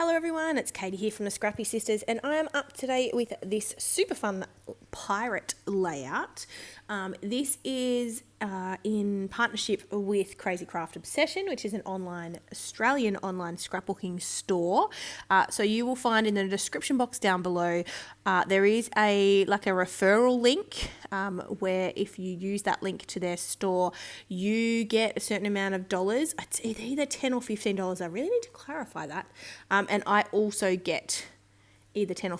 Hello everyone, it's Katie here from the Scrappy Sisters, and I am up today with this super fun pirate layout. This is in partnership with Crazy Craft Obsession, which is an Australian online scrapbooking store. So you will find in the description box down below, there is a referral link where if you use that link to their store, you get a certain amount of dollars. It's either $10 or $15. I really need to clarify that. And I also get either $10 or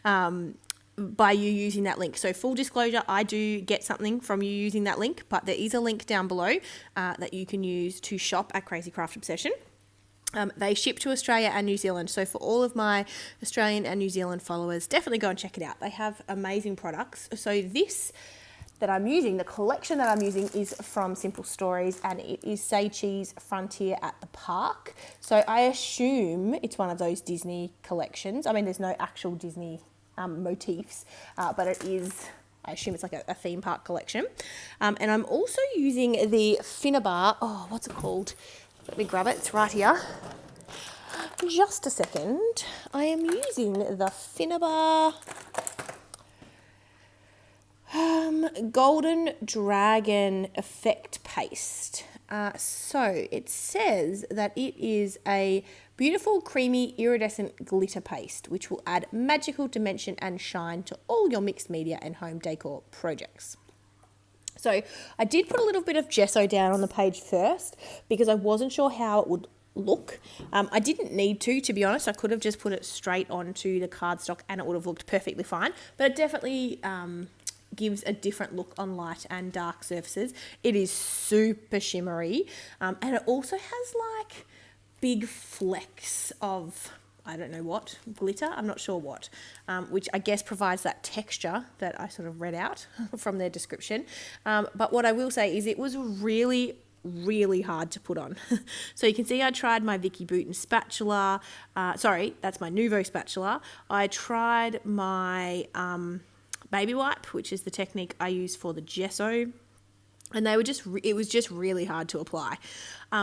$15 by you using that link. So full disclosure, I do get something from you using that link, but there is a link down below that you can use to shop at Crazy Craft Obsession. They ship to Australia and New Zealand. So for all of my Australian and New Zealand followers, definitely go and check it out. They have amazing products. So this that I'm using, the collection that I'm using, is from Simple Stories, and it is Say Cheese Frontier at the Park. So I assume it's one of those Disney collections. I mean, there's no actual Disney motifs, but it is, I assume it's like a theme park collection. And I'm also using the Finnabar, what's it called? Let me grab it, it's right here. Just a second. I am using the Finnabar Golden Dragon Effect Paste. So it says that it is a beautiful, creamy, iridescent glitter paste, which will add magical dimension and shine to all your mixed media and home decor projects. So I did put a little bit of gesso down on the page first because I wasn't sure how it would look. I didn't need to be honest. I could have just put it straight onto the cardstock and it would have looked perfectly fine. But it definitely gives a different look on light and dark surfaces. It is super shimmery, and it also has like big flecks of, I don't know what, glitter, I'm not sure what, which I guess provides that texture that I sort of read out from their description. But what I will say is it was really hard to put on. So you can see I tried my Vicky Bouton spatula. Sorry, that's my Nuvo spatula. I tried my baby wipe, which is the technique I use for the gesso, and they were it was just really hard to apply.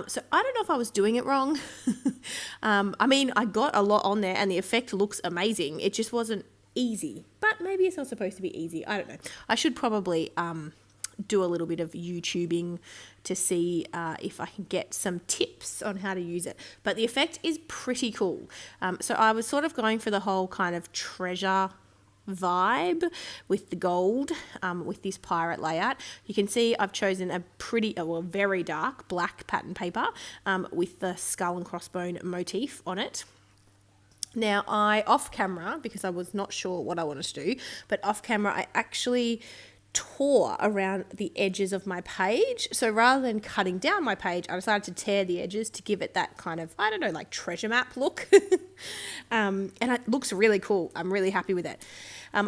So I don't know if I was doing it wrong. I mean, I got a lot on there and the effect looks amazing. It just wasn't easy, but maybe it's not supposed to be easy. I don't know. I should probably do a little bit of YouTubing to see if I can get some tips on how to use it. But the effect is pretty cool. So I was sort of going for the whole kind of treasure vibe with the gold, with this pirate layout. You can see I've chosen a very dark black pattern paper with the skull and crossbone motif on it. Now off camera, because I was not sure what I wanted to do, but off camera I actually tore around the edges of my page. So rather than cutting down my page, I decided to tear the edges to give it that kind of, I don't know, like treasure map look. And it looks really cool. I'm really happy with it.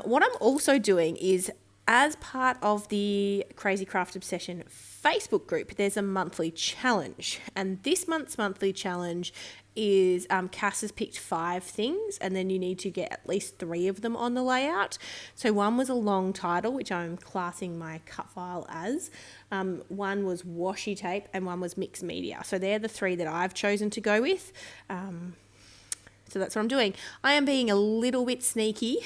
What I'm also doing is, as part of the Crazy Craft Obsession Facebook group, there's a monthly challenge. And this month's monthly challenge is Cass has picked 5 things, and then you need to get at least 3 of them on the layout. So one was a long title, which I'm classing my cut file as. One was washi tape, and one was mixed media. So they're the 3 that I've chosen to go with. So that's what I'm doing. I am being a little bit sneaky.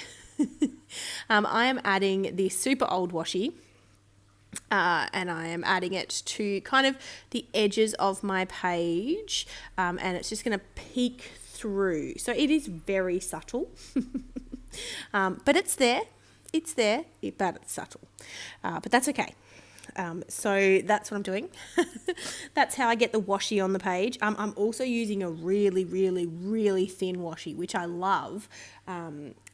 I am adding the super old washi, and I am adding it to kind of the edges of my page, and it's just going to peek through. So it is very subtle, but it's there, but it's subtle, but that's okay. So that's what I'm doing. That's how I get the washi on the page. I'm also using a really thin washi, which I love.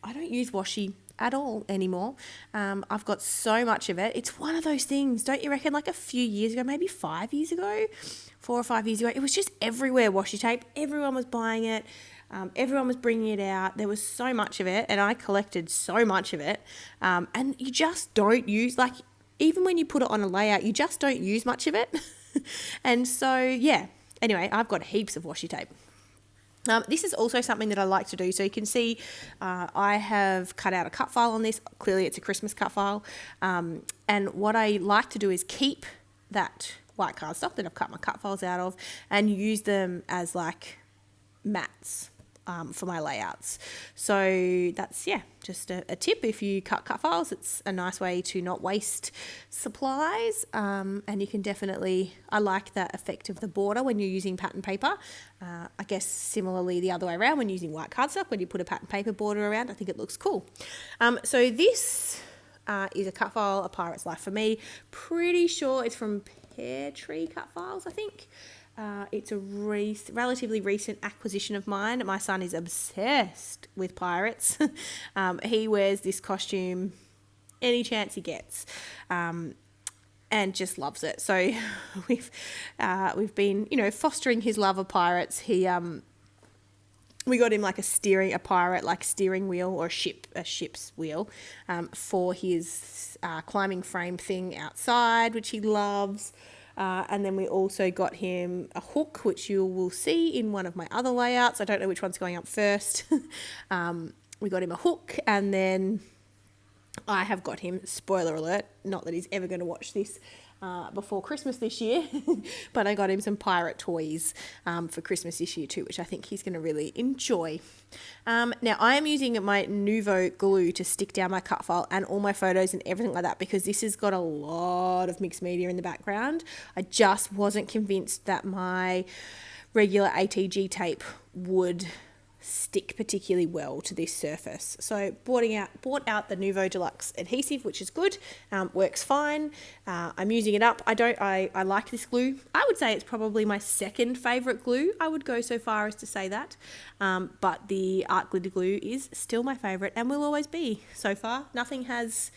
I don't use washi at all anymore. I've got so much of it. It's one of those things, don't you reckon? Like a few years ago, maybe 5 years ago, 4 or 5 years ago, it was just everywhere, washi tape. Everyone was buying it. Everyone was bringing it out. There was so much of it, and I collected so much of it. And you just don't use, like, even when you put it on a layout, you just don't use much of it. And so, yeah. Anyway, I've got heaps of washi tape. This is also something that I like to do. So you can see I have cut out a cut file on this. Clearly it's a Christmas cut file. And what I like to do is keep that white cardstock that I've cut my cut files out of and use them as like mats for my layouts. So that's, just a tip. If you cut files, it's a nice way to not waste supplies. And you can definitely, I like that effect of the border when you're using pattern paper. I guess similarly the other way around when using white cardstock, when you put a pattern paper border around, I think it looks cool. So this is a cut file, A Pirate's Life for me. Pretty sure it's from Pear Tree Cut Files, I think. It's a relatively recent acquisition of mine. My son is obsessed with pirates. He wears this costume any chance he gets, and just loves it. So we've been, fostering his love of pirates. We got him like a steering wheel or a ship's wheel, for his climbing frame thing outside, which he loves. And then we also got him a hook, which you will see in one of my other layouts. I don't know which one's going up first. We got him a hook, and then I have got him, spoiler alert, not that he's ever going to watch this before Christmas this year, but I got him some pirate toys for Christmas this year too, which I think he's going to really enjoy. Now I am using my Nuvo glue to stick down my cut file and all my photos and everything like that, because this has got a lot of mixed media in the background. I just wasn't convinced that my regular ATG tape would stick particularly well to this surface. So bought out the Nuvo Deluxe adhesive, which is good, works fine. I'm using it up. I like this glue. I would say it's probably my second favourite glue. I would go so far as to say that. But the Art Glitter glue is still my favourite and will always be so far. Nothing has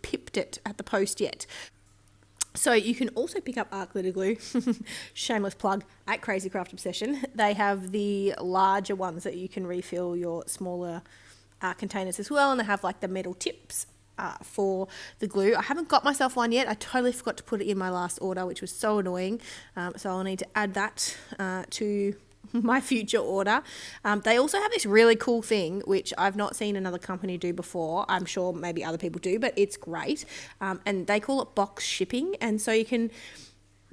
pipped it at the post yet. So you can also pick up Art Glitter glue, shameless plug, at Crazy Craft Obsession. They have the larger ones that you can refill your smaller containers as well, and they have like the metal tips for the glue. I haven't got myself one yet. I totally forgot to put it in my last order, which was so annoying. So I'll need to add that to my future order. They also have this really cool thing, which I've not seen another company do before. I'm sure maybe other people do, but it's great. And they call it box shipping. And so you can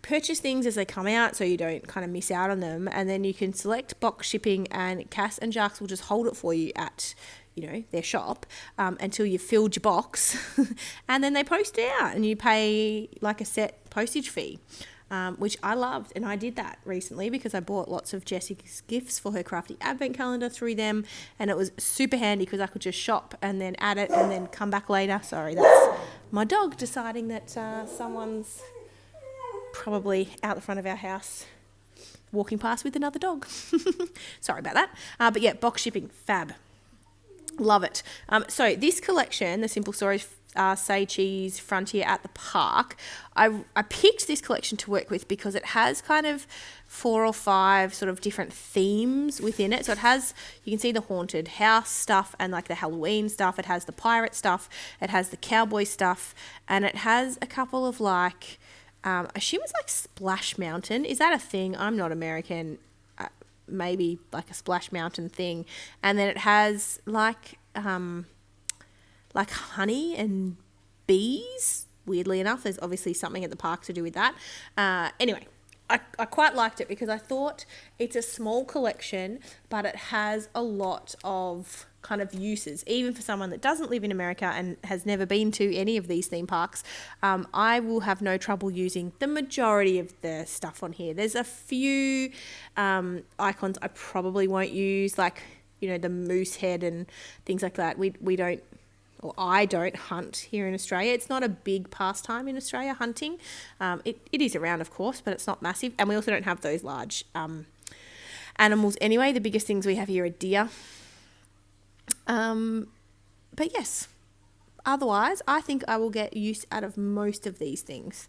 purchase things as they come out so you don't kind of miss out on them. And then you can select box shipping, and Cass and Jacques will just hold it for you at their shop until you've filled your box. And then they post it out and you pay like a set postage fee. Which I loved, and I did that recently because I bought lots of Jessica's gifts for her crafty advent calendar through them, and it was super handy because I could just shop and then add it and then come back later. Sorry, that's my dog deciding that someone's probably out the front of our house walking past with another dog. Sorry about that. But yeah, box shipping, fab. Love it. So this collection, the Simple Stories Say Cheese Frontier at the Park, I picked this collection to work with because it has kind of 4 or 5 sort of different themes within it. So it has, you can see the haunted house stuff and like the Halloween stuff. It has the pirate stuff. It has the cowboy stuff. And it has a couple of like, I assume it's like Splash Mountain. Is that a thing? I'm not American. Maybe like a Splash Mountain thing. And then it has like honey and bees. Weirdly enough, there's obviously something at the park to do with that. Anyway, I quite liked it because I thought it's a small collection, but it has a lot of kind of uses. Even for someone that doesn't live in America and has never been to any of these theme parks, I will have no trouble using the majority of the stuff on here. There's a few icons I probably won't use, like, the moose head and things like that. We don't, or I don't hunt here in Australia. It's not a big pastime in Australia, hunting. It is around, of course, but it's not massive. And we also don't have those large animals anyway. The biggest things we have here are deer. But yes, otherwise, I think I will get use out of most of these things.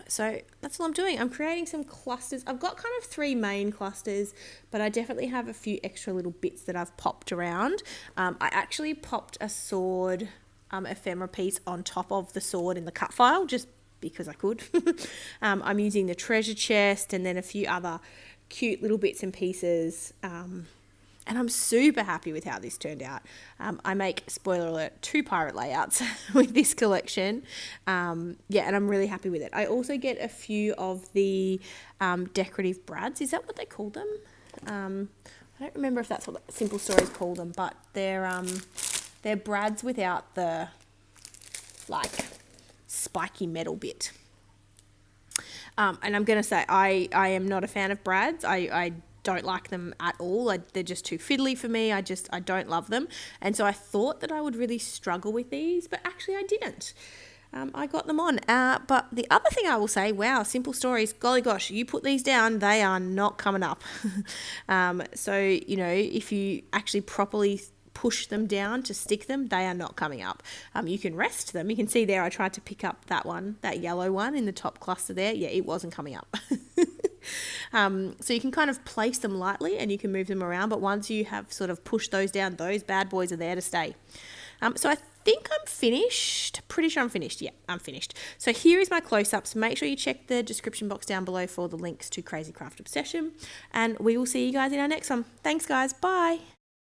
So that's what I'm doing. I'm creating some clusters. I've got kind of 3 main clusters, but I definitely have a few extra little bits that I've popped around. I actually popped a sword ephemera piece on top of the sword in the cut file, just because I could. I'm using the treasure chest and then a few other cute little bits and pieces And I'm super happy with how this turned out. I make, spoiler alert, 2 pirate layouts with this collection. And I'm really happy with it. I also get a few of the decorative brads. Is that what they call them? I don't remember if that's what Simple Stories call them, but they're brads without the like spiky metal bit. And I'm going to say I am not a fan of brads. I don't like them at all. They're just too fiddly for me. I don't love them. And so I thought that I would really struggle with these, but actually I didn't. I got them on. But the other thing I will say, wow, Simple Stories, golly gosh, you put these down, they are not coming up. So, you know, if you actually properly push them down to stick them, they are not coming up. You can rest them. You can see there I tried to pick up that one, that yellow one in the top cluster there. Yeah, it wasn't coming up. So you can kind of place them lightly and you can move them around, but once you have sort of pushed those down, those bad boys are there to stay. So I think I'm finished. Pretty sure I'm finished. Yeah, I'm finished. So here is my close-ups. Make sure you check the description box down below for the links to Crazy Craft Obsession, and we will see you guys in our next one. Thanks, guys. Bye.